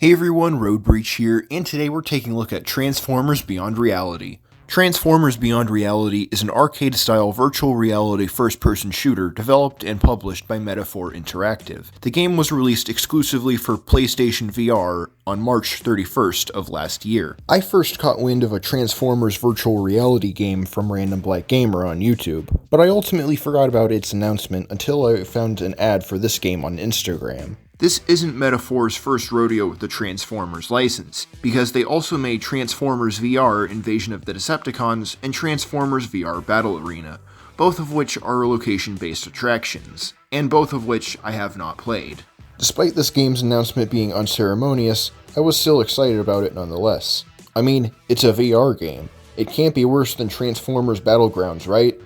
Hey everyone, Road Breach here, and today we're taking a look at Transformers Beyond Reality. Transformers Beyond Reality is an arcade-style virtual reality first-person shooter developed and published by Metaphor Interactive. The game was released exclusively for PlayStation VR on March 31st of last year. I first caught wind of a Transformers virtual reality game from Random Black Gamer on YouTube, but I ultimately forgot about its announcement until I found an ad for this game on Instagram. This isn't Metaphor's first rodeo with the Transformers license, because they also made Transformers VR Invasion of the Decepticons and Transformers VR Battle Arena, both of which are location-based attractions, and both of which I have not played. Despite this game's announcement being unceremonious, I was still excited about it nonetheless. I mean, it's a VR game. It can't be worse than Transformers Battlegrounds, right?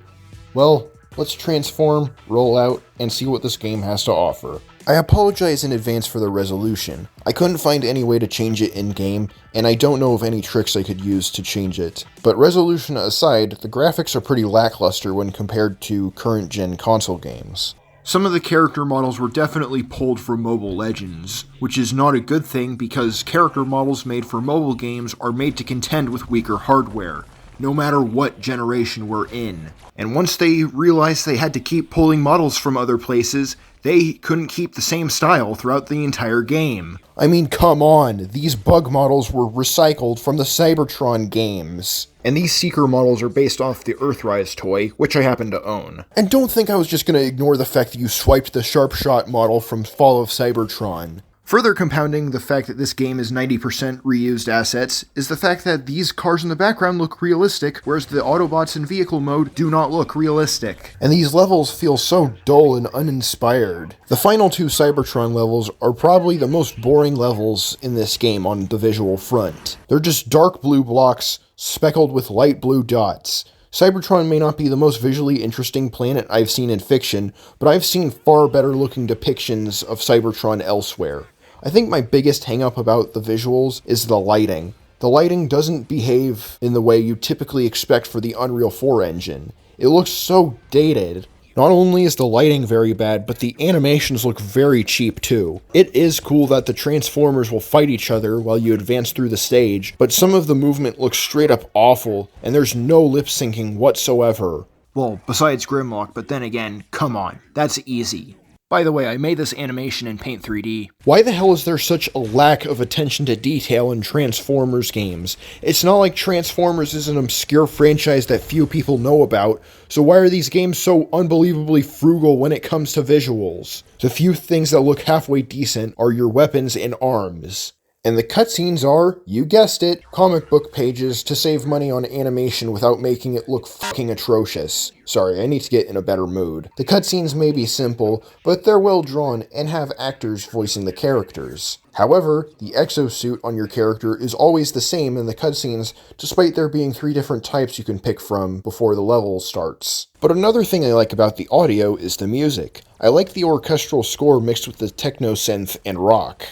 Well, let's transform, roll out, and see what this game has to offer. I apologize in advance for the resolution. I couldn't find any way to change it in-game, and I don't know of any tricks I could use to change it. But resolution aside, the graphics are pretty lackluster when compared to current-gen console games. Some of the character models were definitely pulled from Mobile Legends, which is not a good thing because character models made for mobile games are made to contend with weaker hardware, no matter what generation we're in. And once they realized they had to keep pulling models from other places, they couldn't keep the same style throughout the entire game. I mean, come on, these bug models were recycled from the Cybertron games. And these Seeker models are based off the Earthrise toy, which I happen to own. And don't think I was just gonna ignore the fact that you swiped the Sharpshot model from Fall of Cybertron. Further compounding the fact that this game is 90% reused assets is the fact that these cars in the background look realistic, whereas the Autobots in vehicle mode do not look realistic. And these levels feel so dull and uninspired. The final two Cybertron levels are probably the most boring levels in this game on the visual front. They're just dark blue blocks speckled with light blue dots. Cybertron may not be the most visually interesting planet I've seen in fiction, but I've seen far better looking depictions of Cybertron elsewhere. I think my biggest hang-up about the visuals is the lighting. The lighting doesn't behave in the way you typically expect for the Unreal 4 engine. It looks so dated. Not only is the lighting very bad, but the animations look very cheap too. It is cool that the Transformers will fight each other while you advance through the stage, but some of the movement looks straight up awful, and there's no lip syncing whatsoever. Well, besides Grimlock, but then again, come on, that's easy. By the way, I made this animation in Paint 3D. Why the hell is there such a lack of attention to detail in Transformers games? It's not like Transformers is an obscure franchise that few people know about, so why are these games so unbelievably frugal when it comes to visuals? The few things that look halfway decent are your weapons and arms. And the cutscenes are, you guessed it, comic book pages to save money on animation without making it look fucking atrocious. Sorry, I need to get in a better mood. The cutscenes may be simple, but they're well drawn and have actors voicing the characters. However, the exosuit on your character is always the same in the cutscenes, despite there being 3 different types you can pick from before the level starts. But another thing I like about the audio is the music. I like the orchestral score mixed with the techno-synth and rock.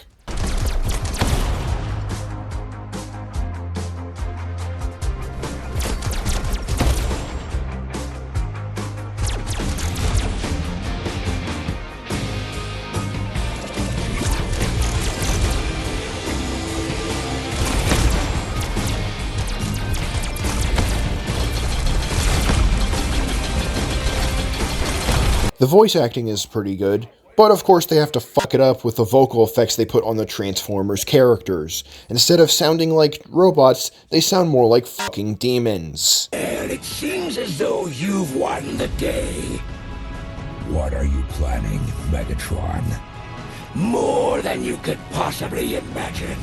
The voice acting is pretty good, but of course they have to fuck it up with the vocal effects they put on the Transformers characters. Instead of sounding like robots, they sound more like fucking demons. Well, it seems as though you've won the day. What are you planning, Megatron? More than you could possibly imagine.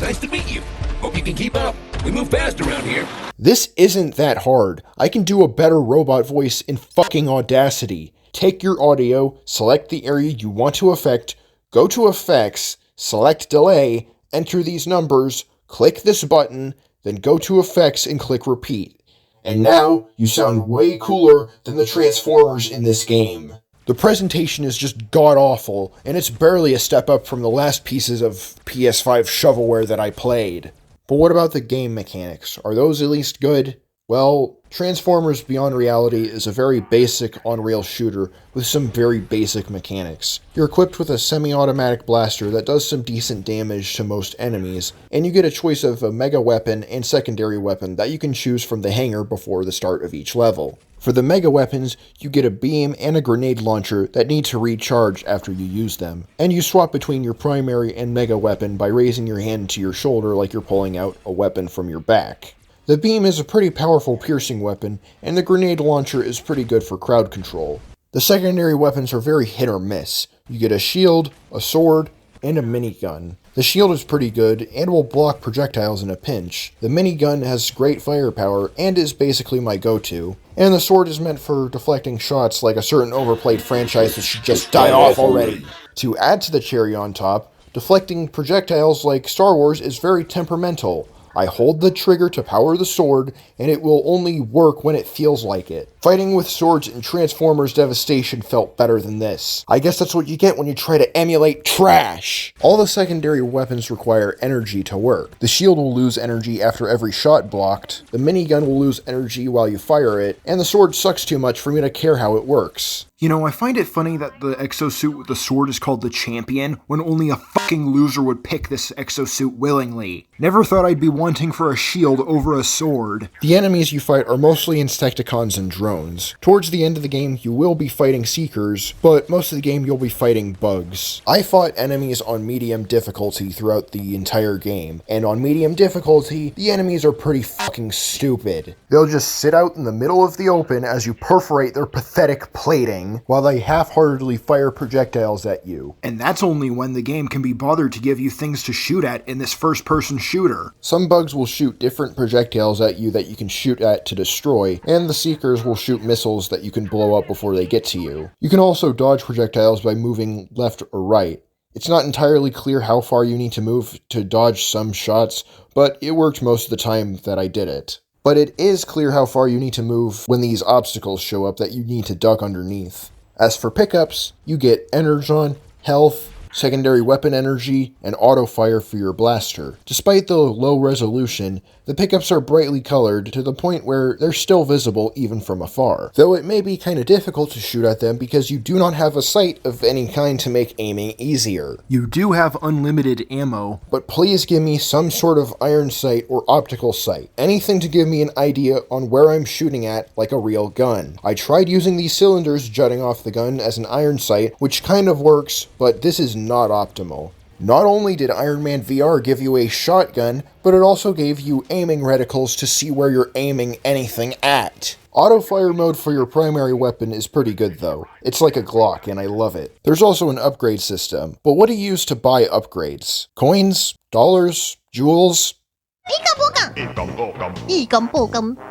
Nice to meet you. Hope you can keep up. We move fast around here. This isn't that hard. I can do a better robot voice in fucking Audacity. Take your audio, select the area you want to affect, go to Effects, select Delay, enter these numbers, click this button, then go to Effects and click Repeat. And now, you sound way cooler than the Transformers in this game. The presentation is just god-awful, and it's barely a step up from the last pieces of PS5 shovelware that I played. But what about the game mechanics? Are those at least good? Well, Transformers Beyond Reality is a very basic on-rail shooter with some very basic mechanics. You're equipped with a semi-automatic blaster that does some decent damage to most enemies, and you get a choice of a mega weapon and secondary weapon that you can choose from the hangar before the start of each level. For the mega weapons, you get a beam and a grenade launcher that need to recharge after you use them, and you swap between your primary and mega weapon by raising your hand to your shoulder like you're pulling out a weapon from your back. The beam is a pretty powerful piercing weapon, and the grenade launcher is pretty good for crowd control. The secondary weapons are very hit or miss. You get a shield, a sword, and a minigun. The shield is pretty good, and will block projectiles in a pinch. The minigun has great firepower, and is basically my go-to. And the sword is meant for deflecting shots like a certain overplayed franchise that should just die off already. To add to the cherry on top, deflecting projectiles like Star Wars is very temperamental. I hold the trigger to power the sword, and it will only work when it feels like it. Fighting with swords in Transformers Devastation felt better than this. I guess that's what you get when you try to emulate trash! All the secondary weapons require energy to work. The shield will lose energy after every shot blocked, the minigun will lose energy while you fire it, and the sword sucks too much for me to care how it works. You know, I find it funny that the exosuit with the sword is called the Champion, when only a fucking loser would pick this exosuit willingly. Never thought I'd be wanting for a shield over a sword. The enemies you fight are mostly Insecticons and drones. Towards the end of the game, you will be fighting Seekers, but most of the game you'll be fighting bugs. I fought enemies on medium difficulty throughout the entire game, and on medium difficulty, the enemies are pretty fucking stupid. They'll just sit out in the middle of the open as you perforate their pathetic plating, while they half-heartedly fire projectiles at you. And that's only when the game can be bothered to give you things to shoot at in this first-person shooter. Some bugs will shoot different projectiles at you that you can shoot at to destroy, and the Seekers will shoot missiles that you can blow up before they get to you. You can also dodge projectiles by moving left or right. It's not entirely clear how far you need to move to dodge some shots, but it worked most of the time that I did it. But it is clear how far you need to move when these obstacles show up that you need to duck underneath. As for pickups, you get Energon, health, secondary weapon energy, and auto-fire for your blaster. Despite the low resolution, the pickups are brightly colored to the point where they're still visible even from afar, though it may be kinda difficult to shoot at them because you do not have a sight of any kind to make aiming easier. You do have unlimited ammo, but please give me some sort of iron sight or optical sight. Anything to give me an idea on where I'm shooting at like a real gun. I tried using these cylinders jutting off the gun as an iron sight, which kind of works, but this is not optimal. Not only did Iron Man VR give you a shotgun, but it also gave you aiming reticles to see where you're aiming anything at. Auto-fire mode for your primary weapon is pretty good though. It's like a Glock and I love it. There's also an upgrade system, but what do you use to buy upgrades? Coins? Dollars? Jewels?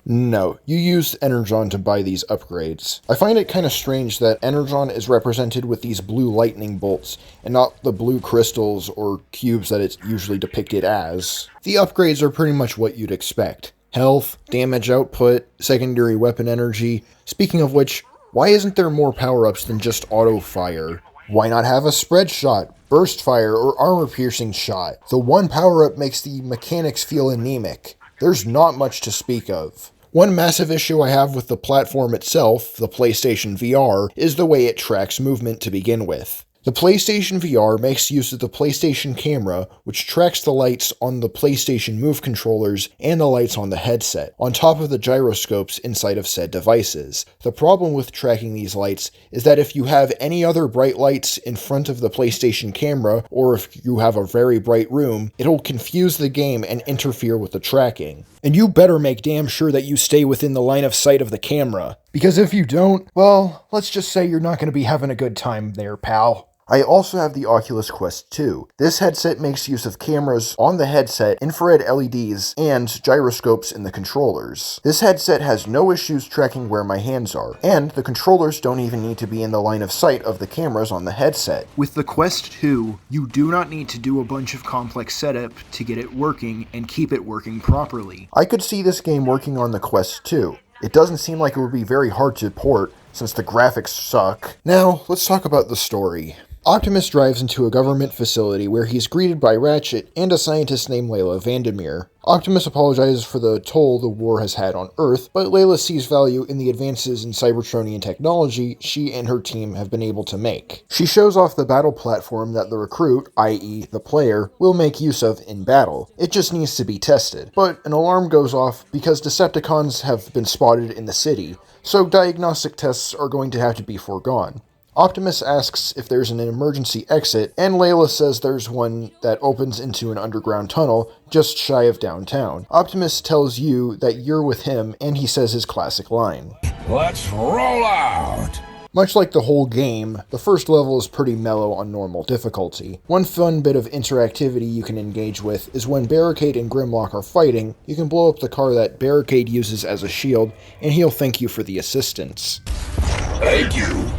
No, you use Energon to buy these upgrades. I find it kinda strange that Energon is represented with these blue lightning bolts, and not the blue crystals or cubes that it's usually depicted as. The upgrades are pretty much what you'd expect. Health, damage output, secondary weapon energy. Speaking of which, why isn't there more power-ups than just auto-fire? Why not have a spread shot, burst fire, or armor-piercing shot? The one power-up makes the mechanics feel anemic. There's not much to speak of. One massive issue I have with the platform itself, the PlayStation VR, is the way it tracks movement to begin with. The PlayStation VR makes use of the PlayStation camera, which tracks the lights on the PlayStation Move controllers and the lights on the headset, on top of the gyroscopes inside of said devices. The problem with tracking these lights is that if you have any other bright lights in front of the PlayStation camera, or if you have a very bright room, it'll confuse the game and interfere with the tracking. And you better make damn sure that you stay within the line of sight of the camera. Because if you don't, well, let's just say you're not going to be having a good time there, pal. I also have the Oculus Quest 2. This headset makes use of cameras on the headset, infrared LEDs, and gyroscopes in the controllers. This headset has no issues tracking where my hands are, and the controllers don't even need to be in the line of sight of the cameras on the headset. With the Quest 2, you do not need to do a bunch of complex setup to get it working and keep it working properly. I could see this game working on the Quest 2. It doesn't seem like it would be very hard to port, since the graphics suck. Now, let's talk about the story. Optimus drives into a government facility where he's greeted by Ratchet and a scientist named Layla Vandermeer. Optimus apologizes for the toll the war has had on Earth, but Layla sees value in the advances in Cybertronian technology she and her team have been able to make. She shows off the battle platform that the recruit, i.e. the player, will make use of in battle. It just needs to be tested. But an alarm goes off because Decepticons have been spotted in the city, so diagnostic tests are going to have to be foregone. Optimus asks if there's an emergency exit, and Layla says there's one that opens into an underground tunnel just shy of downtown. Optimus tells you that you're with him, and he says his classic line. Let's roll out! Much like the whole game, the first level is pretty mellow on normal difficulty. One fun bit of interactivity you can engage with is when Barricade and Grimlock are fighting, you can blow up the car that Barricade uses as a shield, and he'll thank you for the assistance. Thank you!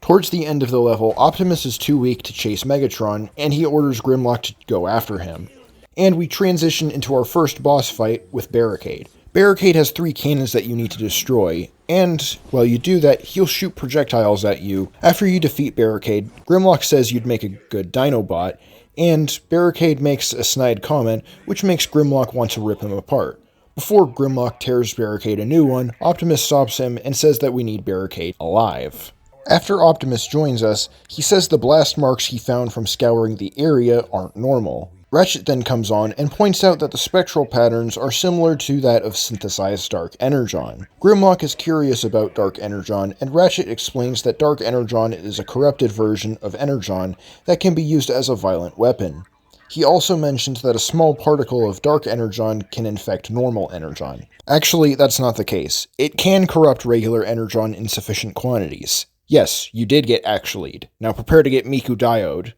Towards the end of the level, Optimus is too weak to chase Megatron, and he orders Grimlock to go after him. And we transition into our first boss fight with Barricade. Barricade has 3 cannons that you need to destroy, and while you do that, he'll shoot projectiles at you. After you defeat Barricade, Grimlock says you'd make a good Dinobot, and Barricade makes a snide comment, which makes Grimlock want to rip him apart. Before Grimlock tears Barricade a new one, Optimus stops him and says that we need Barricade alive. After Optimus joins us, he says the blast marks he found from scouring the area aren't normal. Ratchet then comes on and points out that the spectral patterns are similar to that of synthesized Dark Energon. Grimlock is curious about Dark Energon, and Ratchet explains that Dark Energon is a corrupted version of Energon that can be used as a violent weapon. He also mentions that a small particle of Dark Energon can infect normal Energon. Actually, that's not the case. It can corrupt regular Energon in sufficient quantities. Yes, you did get actually'd. Now prepare to get Miku Diode.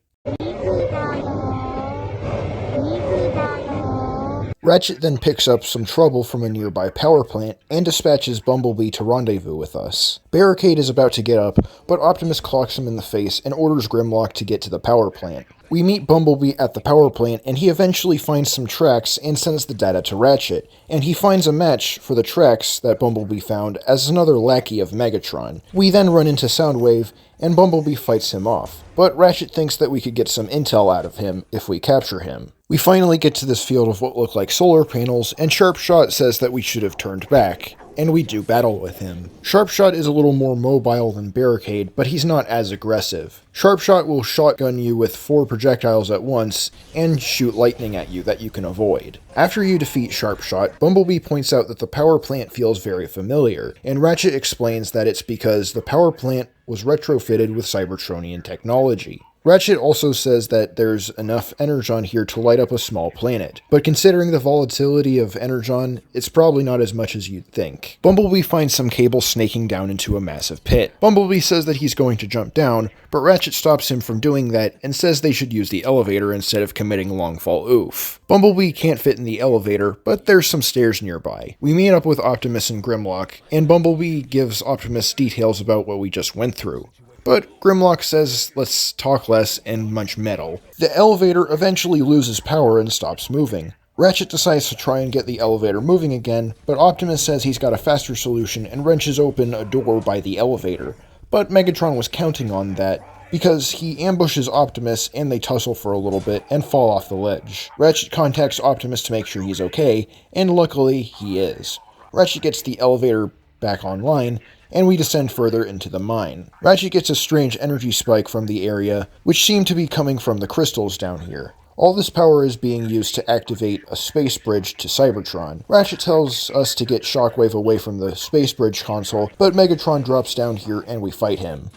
Ratchet then picks up some trouble from a nearby power plant and dispatches Bumblebee to rendezvous with us. Barricade is about to get up, but Optimus clocks him in the face and orders Grimlock to get to the power plant. We meet Bumblebee at the power plant, and he eventually finds some tracks and sends the data to Ratchet, and he finds a match for the tracks that Bumblebee found as another lackey of Megatron. We then run into Soundwave, and Bumblebee fights him off, but Ratchet thinks that we could get some intel out of him if we capture him. We finally get to this field of what look like solar panels, and Sharpshot says that we should have turned back, and we do battle with him. Sharpshot is a little more mobile than Barricade, but he's not as aggressive. Sharpshot will shotgun you with 4 projectiles at once, and shoot lightning at you that you can avoid. After you defeat Sharpshot, Bumblebee points out that the power plant feels very familiar, and Ratchet explains that it's because the power plant was retrofitted with Cybertronian technology. Ratchet also says that there's enough Energon here to light up a small planet, but considering the volatility of Energon, it's probably not as much as you'd think. Bumblebee finds some cable snaking down into a massive pit. Bumblebee says that he's going to jump down, but Ratchet stops him from doing that and says they should use the elevator instead of committing long fall oof. Bumblebee can't fit in the elevator, but there's some stairs nearby. We meet up with Optimus and Grimlock, and Bumblebee gives Optimus details about what we just went through. But Grimlock says let's talk less and munch metal. The elevator eventually loses power and stops moving. Ratchet decides to try and get the elevator moving again, but Optimus says he's got a faster solution and wrenches open a door by the elevator. But Megatron was counting on that, because he ambushes Optimus and they tussle for a little bit and fall off the ledge. Ratchet contacts Optimus to make sure he's okay, and luckily he is. Ratchet gets the elevator back online, and we descend further into the mine. Ratchet gets a strange energy spike from the area, which seem to be coming from the crystals down here. All this power is being used to activate a space bridge to Cybertron. Ratchet tells us to get Shockwave away from the space bridge console, but Megatron drops down here and we fight him.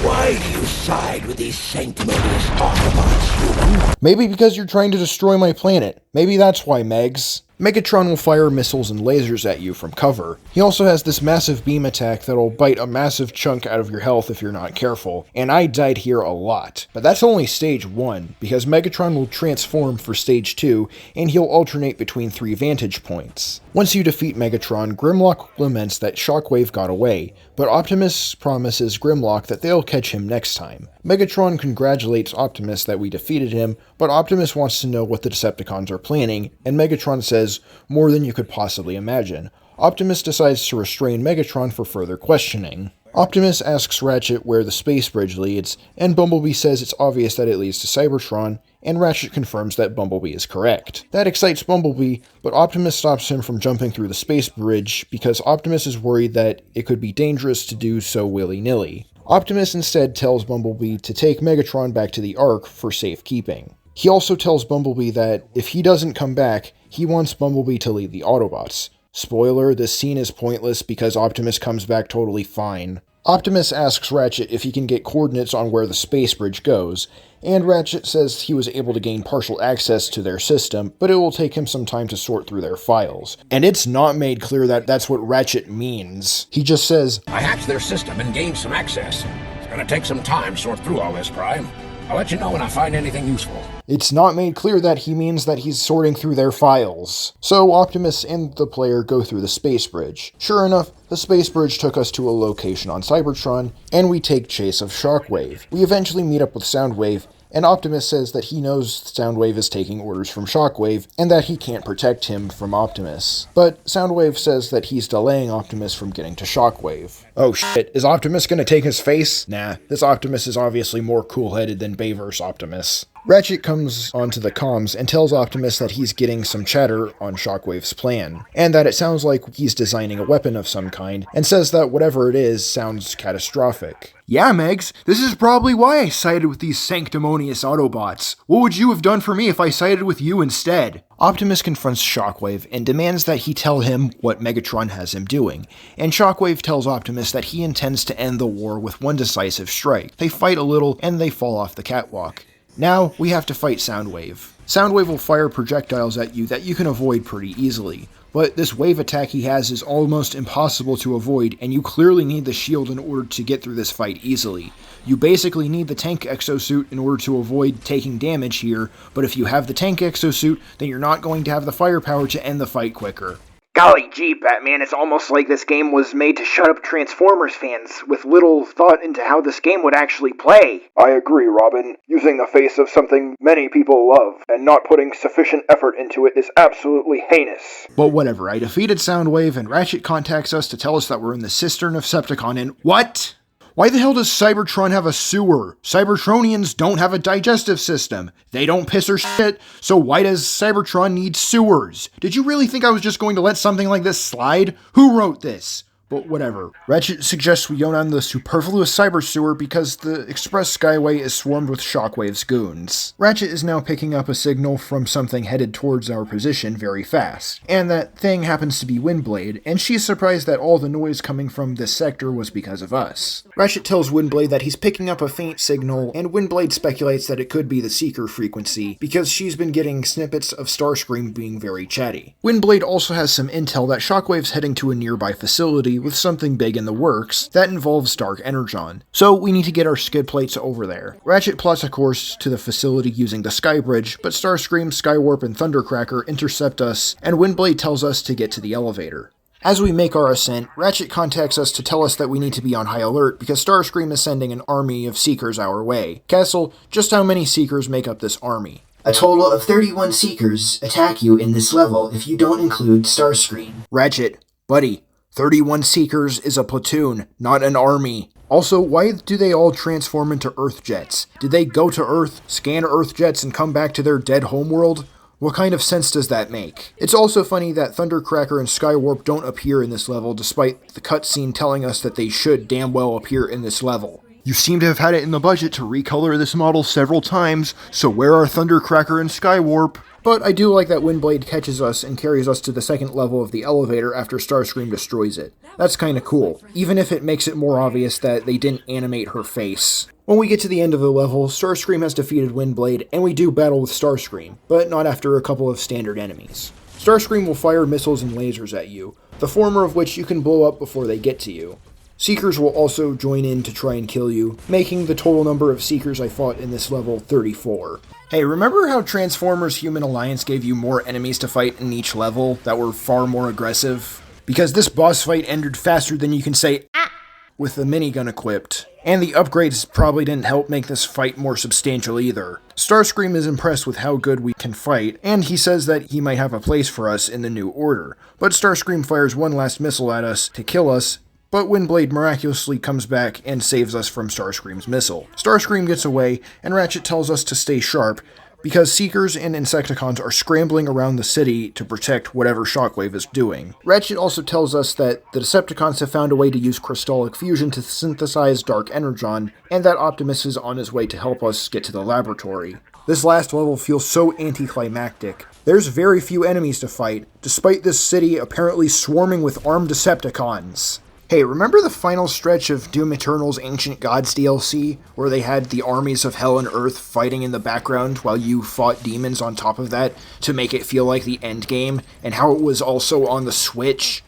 Why do you side with these sanctimonious Autobots, human? Maybe because you're trying to destroy my planet. Maybe that's why, Megs. Megatron will fire missiles and lasers at you from cover. He also has this massive beam attack that'll bite a massive chunk out of your health if you're not careful, and I died here a lot. But that's only stage 1, because Megatron will transform for stage 2, and he'll alternate between 3 vantage points. Once you defeat Megatron, Grimlock laments that Shockwave got away, but Optimus promises Grimlock that they'll catch him next time. Megatron congratulates Optimus that we defeated him, but Optimus wants to know what the Decepticons are planning, and Megatron says, more than you could possibly imagine. Optimus decides to restrain Megatron for further questioning. Optimus asks Ratchet where the space bridge leads, and Bumblebee says it's obvious that it leads to Cybertron, and Ratchet confirms that Bumblebee is correct. That excites Bumblebee, but Optimus stops him from jumping through the space bridge because Optimus is worried that it could be dangerous to do so willy-nilly. Optimus instead tells Bumblebee to take Megatron back to the Ark for safekeeping. He also tells Bumblebee that if he doesn't come back, he wants Bumblebee to lead the Autobots. Spoiler, this scene is pointless because Optimus comes back totally fine. Optimus asks Ratchet if he can get coordinates on where the space bridge goes, and Ratchet says he was able to gain partial access to their system, but it will take him some time to sort through their files. And it's not made clear that that's what Ratchet means. He just says, I hacked their system and gained some access. It's gonna take some time to sort through all this crime. I'll let you know when I find anything useful. It's not made clear that he means that he's sorting through their files. So Optimus and the player go through the space bridge. Sure enough, the space bridge took us to a location on Cybertron, and we take chase of Shockwave. We eventually meet up with Soundwave, and Optimus says that he knows Soundwave is taking orders from Shockwave, and that he can't protect him from Optimus. But Soundwave says that he's delaying Optimus from getting to Shockwave. Oh shit, is Optimus gonna take his face? Nah, this Optimus is obviously more cool-headed than Bayverse Optimus. Ratchet comes onto the comms and tells Optimus that he's getting some chatter on Shockwave's plan, and that it sounds like he's designing a weapon of some kind, and says that whatever it is sounds catastrophic. Yeah, Megs, this is probably why I sided with these sanctimonious Autobots. What would you have done for me if I sided with you instead? Optimus confronts Shockwave and demands that he tell him what Megatron has him doing, and Shockwave tells Optimus that he intends to end the war with one decisive strike. They fight a little, and they fall off the catwalk. Now, we have to fight Soundwave. Soundwave will fire projectiles at you that you can avoid pretty easily, but this wave attack he has is almost impossible to avoid, and you clearly need the shield in order to get through this fight easily. You basically need the tank exosuit in order to avoid taking damage here, but if you have the tank exosuit, then you're not going to have the firepower to end the fight quicker. Golly gee, Batman, it's almost like this game was made to shut up Transformers fans, with little thought into how this game would actually play. I agree, Robin. Using the face of something many people love, and not putting sufficient effort into it is absolutely heinous. But whatever, I defeated Soundwave, and Ratchet contacts us to tell us that we're in the cistern of Septicon and— What? Why the hell does Cybertron have a sewer? Cybertronians don't have a digestive system. They don't piss or shit, so why does Cybertron need sewers? Did you really think I was just going to let something like this slide? Who wrote this? But whatever. Ratchet suggests we go down the superfluous cyber sewer because the express skyway is swarmed with Shockwave's goons. Ratchet is now picking up a signal from something headed towards our position very fast, and that thing happens to be Windblade, and she's surprised that all the noise coming from this sector was because of us. Ratchet tells Windblade that he's picking up a faint signal, and Windblade speculates that it could be the Seeker frequency, because she's been getting snippets of Starscream being very chatty. Windblade also has some intel that Shockwave's heading to a nearby facility with something big in the works that involves Dark Energon, so we need to get our skid plates over there. Ratchet plots a course to the facility using the Sky Bridge, but Starscream, Skywarp, and Thundercracker intercept us, and Windblade tells us to get to the elevator. As we make our ascent, Ratchet contacts us to tell us that we need to be on high alert because Starscream is sending an army of Seekers our way. Castle, just how many Seekers make up this army? A total of 31 Seekers attack you in this level if you don't include Starscream. Ratchet, buddy, 31 Seekers is a platoon, not an army. Also, why do they all transform into Earth jets? Did they go to Earth, scan Earth jets, and come back to their dead homeworld? What kind of sense does that make? It's also funny that Thundercracker and Skywarp don't appear in this level, despite the cutscene telling us that they should damn well appear in this level. You seem to have had it in the budget to recolor this model several times, so where are Thundercracker and Skywarp? But I do like that Windblade catches us and carries us to the second level of the elevator after Starscream destroys it. That's kinda cool, even if it makes it more obvious that they didn't animate her face. When we get to the end of the level, Starscream has defeated Windblade, and we do battle with Starscream, but not after a couple of standard enemies. Starscream will fire missiles and lasers at you, the former of which you can blow up before they get to you. Seekers will also join in to try and kill you, making the total number of Seekers I fought in this level 34. Hey, remember how Transformers Human Alliance gave you more enemies to fight in each level that were far more aggressive? Because this boss fight ended faster than you can say "ah" with the minigun equipped. And the upgrades probably didn't help make this fight more substantial either. Starscream is impressed with how good we can fight, and he says that he might have a place for us in the new order. But Starscream fires one last missile at us to kill us, but Windblade miraculously comes back and saves us from Starscream's missile. Starscream gets away, and Ratchet tells us to stay sharp, because Seekers and Insecticons are scrambling around the city to protect whatever Shockwave is doing. Ratchet also tells us that the Decepticons have found a way to use crystallic fusion to synthesize Dark Energon, and that Optimus is on his way to help us get to the laboratory. This last level feels so anticlimactic. There's very few enemies to fight, despite this city apparently swarming with armed Decepticons. Hey, remember the final stretch of Doom Eternal's Ancient Gods DLC, where they had the armies of Hell and Earth fighting in the background while you fought demons on top of that to make it feel like the endgame, and how it was also on the Switch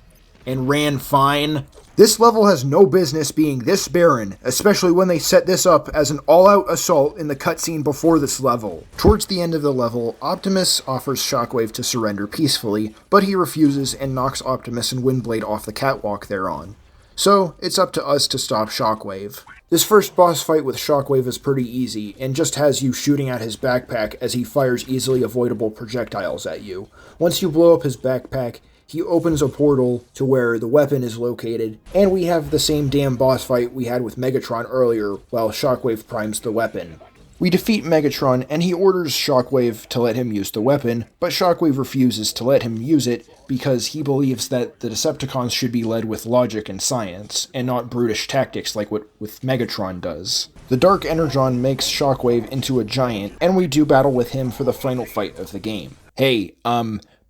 and ran fine? This level has no business being this barren, especially when they set this up as an all-out assault in the cutscene before this level. Towards the end of the level, Optimus offers Shockwave to surrender peacefully, but he refuses and knocks Optimus and Windblade off the catwalk they're on. So, it's up to us to stop Shockwave. This first boss fight with Shockwave is pretty easy, and just has you shooting at his backpack as he fires easily avoidable projectiles at you. Once you blow up his backpack, he opens a portal to where the weapon is located, and we have the same damn boss fight we had with Megatron earlier, while Shockwave primes the weapon. We defeat Megatron, and he orders Shockwave to let him use the weapon, but Shockwave refuses to let him use it because he believes that the Decepticons should be led with logic and science, and not brutish tactics like what Megatron does. The Dark Energon makes Shockwave into a giant, and we do battle with him for the final fight of the game. Hey,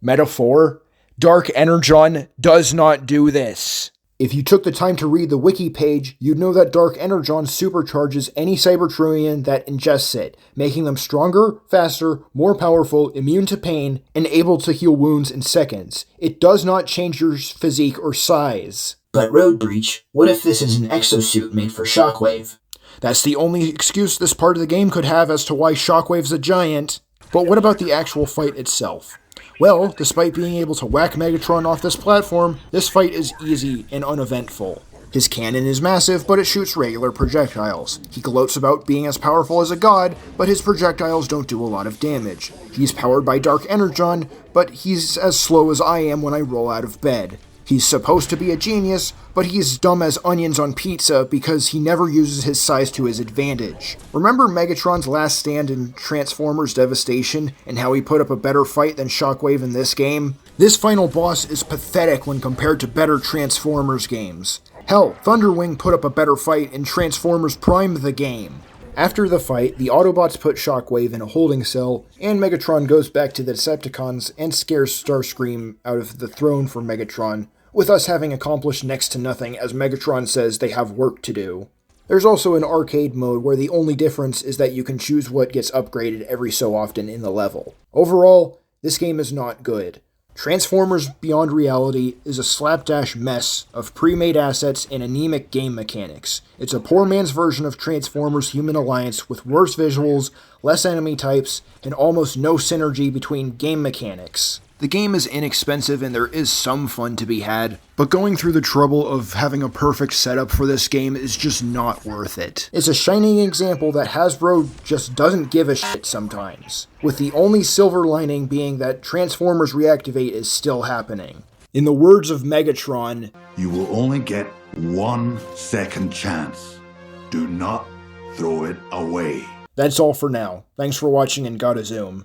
metaphor? Dark Energon does not do this. If you took the time to read the wiki page, you'd know that Dark Energon supercharges any Cybertronian that ingests it, making them stronger, faster, more powerful, immune to pain, and able to heal wounds in seconds. It does not change your physique or size. But Road Breach, what if this is an exosuit made for Shockwave? That's the only excuse this part of the game could have as to why Shockwave's a giant. But what about the actual fight itself? Well, despite being able to whack Megatron off this platform, this fight is easy and uneventful. His cannon is massive, but it shoots regular projectiles. He gloats about being as powerful as a god, but his projectiles don't do a lot of damage. He's powered by Dark Energon, but he's as slow as I am when I roll out of bed. He's supposed to be a genius, but he's dumb as onions on pizza because he never uses his size to his advantage. Remember Megatron's last stand in Transformers Devastation, and how he put up a better fight than Shockwave in this game? This final boss is pathetic when compared to better Transformers games. Hell, Thunderwing put up a better fight in Transformers Prime the game. After the fight, the Autobots put Shockwave in a holding cell, and Megatron goes back to the Decepticons and scares Starscream out of the throne for Megatron, with us having accomplished next to nothing as Megatron says they have work to do. There's also an arcade mode where the only difference is that you can choose what gets upgraded every so often in the level. Overall, this game is not good. Transformers Beyond Reality is a slapdash mess of pre-made assets and anemic game mechanics. It's a poor man's version of Transformers Human Alliance with worse visuals, less enemy types, and almost no synergy between game mechanics. The game is inexpensive and there is some fun to be had, but going through the trouble of having a perfect setup for this game is just not worth it. It's a shining example that Hasbro just doesn't give a shit sometimes, with the only silver lining being that Transformers Reactivate is still happening. In the words of Megatron, "You will only get 1 second chance. Do not throw it away." That's all for now. Thanks for watching and gotta zoom.